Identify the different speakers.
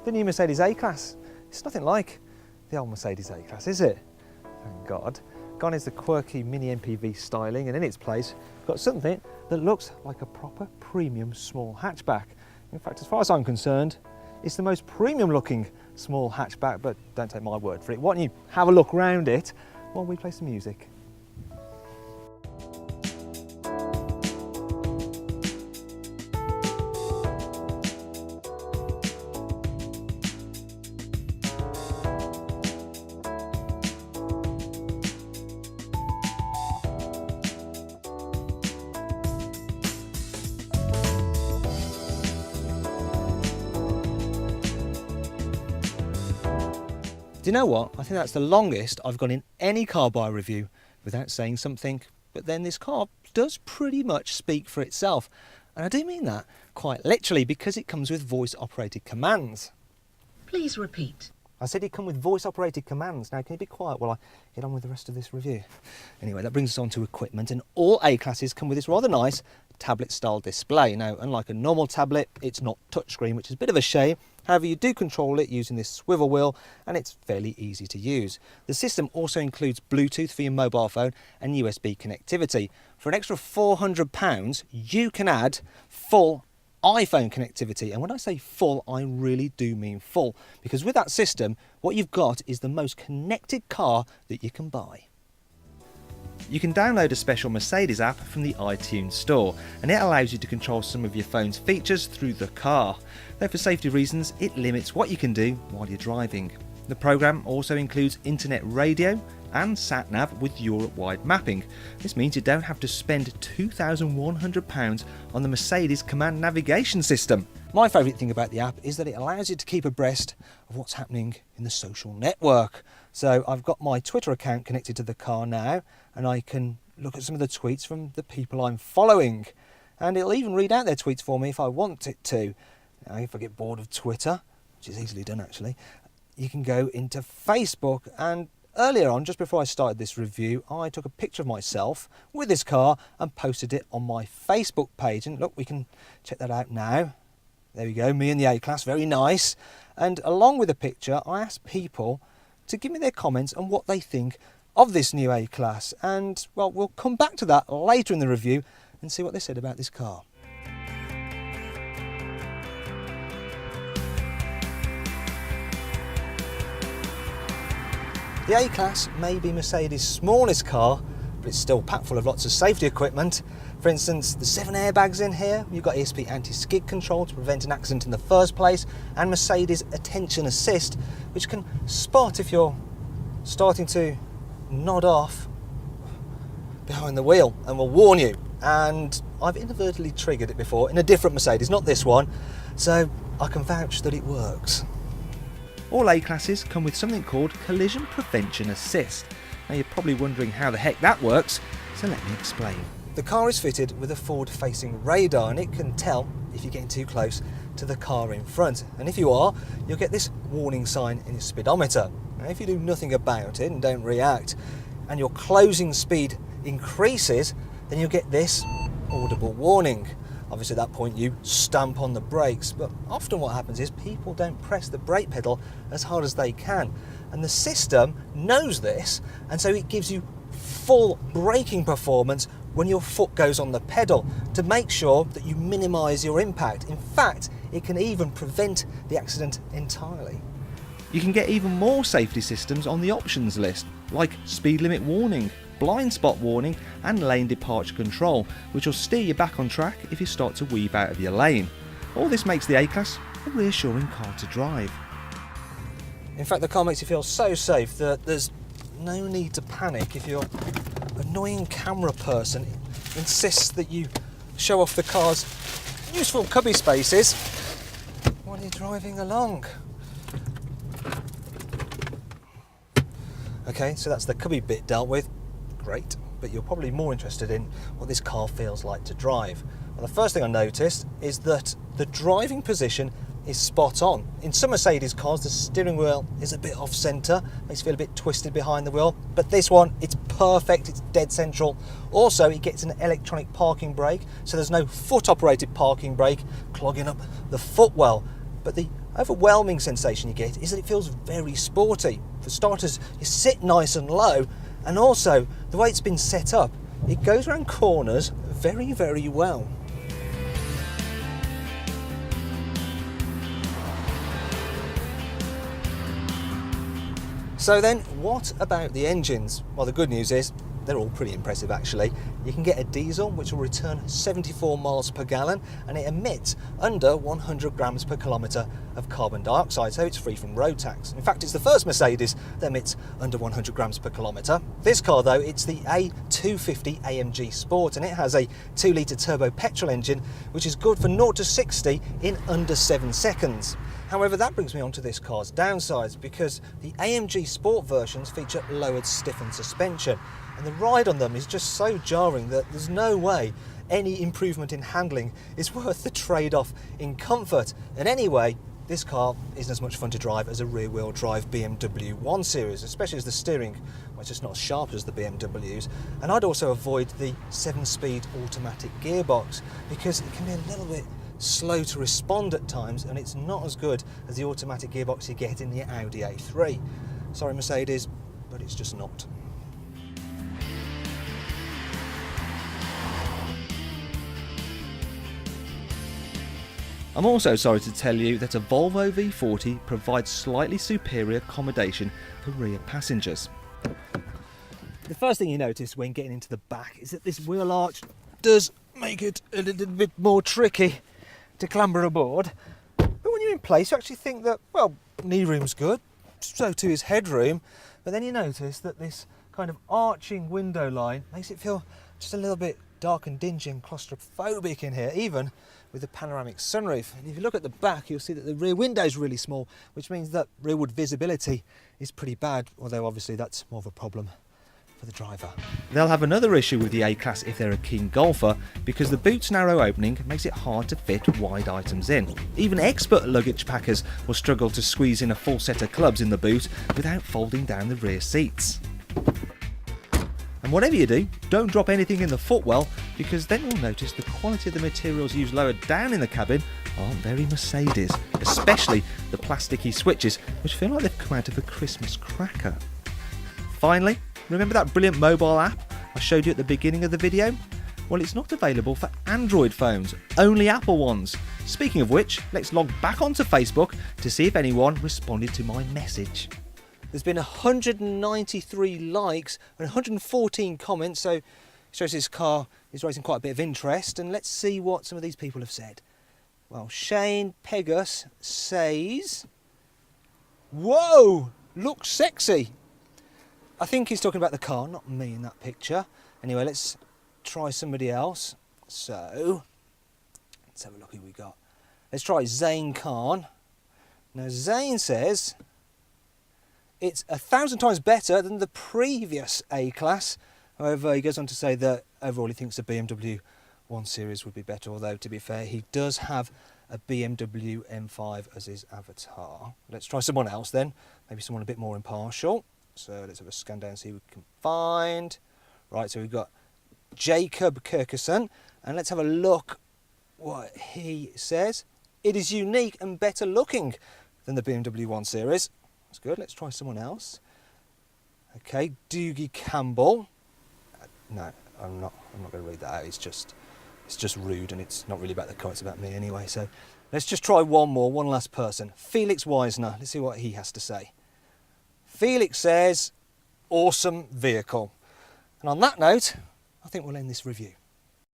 Speaker 1: the new Mercedes A-Class. It's nothing like the old Mercedes A-Class, is it? Thank God. Gone is the quirky mini MPV styling, and in its place, we've got something that looks like a proper premium small hatchback. In fact, as far as I'm concerned, it's the most premium looking small hatchback, but don't take my word for it. Why don't you have a look round it while we play some music? Do you know what? I think that's the longest I've gone in any car buy review without saying something, but then this car does pretty much speak for itself. And I do mean that quite literally, because it comes with voice operated commands.
Speaker 2: Please repeat.
Speaker 1: I said it come with voice operated commands. Now can you be quiet while I get on with the rest of this review? Anyway, that brings us on to equipment, and all A-classes come with this rather nice tablet style display. Now, unlike a normal tablet, it's not touchscreen, which is a bit of a shame. However, you do control it using this swivel wheel, and it's fairly easy to use. The system also includes Bluetooth for your mobile phone and USB connectivity. For an extra £400, you can add full iPhone connectivity, and when I say full, I really do mean full, because with that system, what you've got is the most connected car that you can buy. You can download a special Mercedes app from the iTunes store, and it allows you to control some of your phone's features through the car. Though for safety reasons, it limits what you can do while you're driving. The program also includes internet radio and sat-nav with Europe-wide mapping. This means you don't have to spend £2,100 on the Mercedes command navigation system. My favourite thing about the app is that it allows you to keep abreast of what's happening in the social network. So I've got my Twitter account connected to the car now, and I can look at some of the tweets from the people I'm following. And it'll even read out their tweets for me if I want it to. Now, if I get bored of Twitter, which is easily done actually, you can go into Facebook. And earlier on, just before I started this review, I took a picture of myself with this car and posted it on my Facebook page. And look, we can check that out now. There we go, me and the A-Class, very nice. And along with the picture, I asked people to give me their comments on what they think of this new A-Class. And, well, we'll come back to that later in the review and see what they said about this car. The A-Class may be Mercedes' smallest car, but it's still packed full of lots of safety equipment. For instance, the 7 airbags in here, you've got ESP anti-skid control to prevent an accident in the first place, and Mercedes attention assist, which can spot if you're starting to nod off behind the wheel and will warn you. And I've inadvertently triggered it before in a different Mercedes, not this one, so I can vouch that it works. All A-classes come with something called Collision Prevention Assist. Now you're probably wondering how the heck that works, so let me explain. The car is fitted with a forward-facing radar, and it can tell if you're getting too close to the car in front. And if you are, you'll get this warning sign in your speedometer. Now if you do nothing about it and don't react, and your closing speed increases, then you'll get this audible warning. Obviously at that point you stamp on the brakes, but often what happens is people don't press the brake pedal as hard as they can, and the system knows this, and so it gives you full braking performance when your foot goes on the pedal to make sure that you minimise your impact. In fact, it can even prevent the accident entirely. You can get even more safety systems on the options list, like speed limit warning, blind spot warning and lane departure control, which will steer you back on track if you start to weave out of your lane. All this makes the A-Class a reassuring car to drive. In fact, the car makes you feel so safe that there's no need to panic if your annoying camera person insists that you show off the car's useful cubby spaces while you're driving along. Okay, so that's the cubby bit dealt with. Great, but you're probably more interested in what this car feels like to drive. Well, the first thing I noticed is that the driving position is spot on. In some Mercedes cars, the steering wheel is a bit off centre, makes you feel a bit twisted behind the wheel, but this one, it's perfect, it's dead central. Also, it gets an electronic parking brake, so there's no foot-operated parking brake clogging up the footwell. But the overwhelming sensation you get is that it feels very sporty. For starters, you sit nice and low, and also the way it's been set up, it goes around corners very, very well. So then, what about the engines? Well, the good news is they're all pretty impressive actually. You can get a diesel which will return 74 miles per gallon, and it emits under 100 grams per kilometre of carbon dioxide, so it's free from road tax. In fact, it's the first Mercedes that emits under 100 grams per kilometre. This car though, it's the A250 AMG Sport, and it has a 2-litre turbo petrol engine which is good for 0 to 60 in under 7 seconds. However, that brings me on to this car's downsides, because the AMG Sport versions feature lowered stiffened suspension, and the ride on them is just so jarring that there's no way any improvement in handling is worth the trade-off in comfort. And anyway, this car isn't as much fun to drive as a rear-wheel drive BMW 1 Series, especially as the steering, well, it's just not as sharp as the BMWs. And I'd also avoid the 7-speed automatic gearbox, because it can be a little bit slow to respond at times, and it's not as good as the automatic gearbox you get in the Audi A3. Sorry Mercedes, but it's just not. I'm also sorry to tell you that a Volvo V40 provides slightly superior accommodation for rear passengers. The first thing you notice when getting into the back is that this wheel arch does make it a little bit more tricky to clamber aboard. But when you're in place, you actually think that, well, knee room's good, so too is headroom. But then you notice that this kind of arching window line makes it feel just a little bit dark and dingy and claustrophobic in here, even with the panoramic sunroof. And if you look at the back, you'll see that the rear window is really small, which means that rearward visibility is pretty bad, although obviously that's more of a problem for the driver. They'll have another issue with the A-Class if they're a keen golfer, because the boot's narrow opening makes it hard to fit wide items in. Even expert luggage packers will struggle to squeeze in a full set of clubs in the boot without folding down the rear seats. And whatever you do, don't drop anything in the footwell, because then you'll notice the quality of the materials used lower down in the cabin aren't very Mercedes, especially the plasticky switches, which feel like they've come out of a Christmas cracker. Finally, remember that brilliant mobile app I showed you at the beginning of the video? Well, it's not available for Android phones, only Apple ones. Speaking of which, let's log back onto Facebook to see if anyone responded to my message. There's been 193 likes and 114 comments, so it shows this car is raising quite a bit of interest. And let's see what some of these people have said. Well, Shane Pegus says, "Whoa, looks sexy." I think he's talking about the car, not me in that picture. Anyway, let's try somebody else. So, let's have a look who we got. Let's try Zane Khan. Now, Zane says, "It's 1,000 times better than the previous A-Class." However, he goes on to say that overall he thinks the BMW 1 Series would be better, although to be fair, he does have a BMW M5 as his avatar. Let's try someone else then, maybe someone a bit more impartial. So let's have a scan down and see what we can find. Right, so we've got Jacob Kirkerson, and let's have a look what he says. "It is unique and better looking than the BMW 1 Series." That's good. Let's try someone else. Okay, Doogie Campbell. No, I'm not going to read that out. It's just rude, and it's not really about the car. It's about me anyway. So let's just try one last person. Felix Weisner. Let's see what he has to say. Felix says, "Awesome vehicle." And on that note, I think we'll end this review.